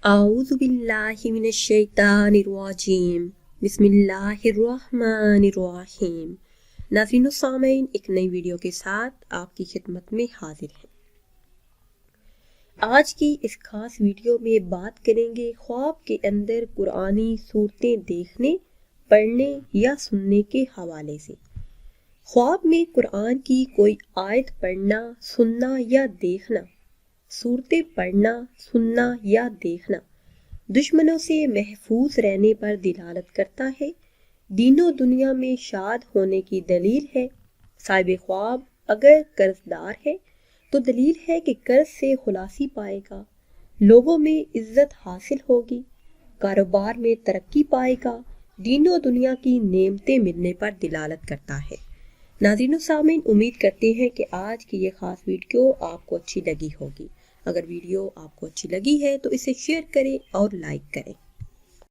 اعوذ باللہ من الشیطان الرجیم بسم اللہ الرحمن الرحیم۔ ناظرین و سامعین، ایک نئی ویڈیو کے ساتھ آپ کی خدمت میں حاضر ہیں۔ آج کی اس خاص ویڈیو میں بات کریں گے خواب کے اندر قرآنی صورتیں دیکھنے، پڑھنے یا سننے کے حوالے سے۔ خواب میں قرآن کی کوئی آیت پڑھنا، سننا یا دیکھنا، صورتیں پڑھنا، سننا یا دیکھنا دشمنوں سے محفوظ رہنے پر دلالت کرتا ہے، دین و دنیا میں شاد ہونے کی دلیل ہے۔ صاحب خواب اگر قرض دار ہے تو دلیل ہے کہ قرض سے خلاصی پائے گا، لوگوں میں عزت حاصل ہوگی، کاروبار میں ترقی پائے گا، دین و دنیا کی نعمتیں ملنے پر دلالت کرتا ہے۔ ناظرین و سامعین، امید کرتے ہیں کہ آج کی یہ خاص ویڈیو آپ کو اچھی لگی ہوگی۔ اگر ویڈیو آپ کو اچھی لگی ہے تو اسے شیئر کریں اور لائک کریں۔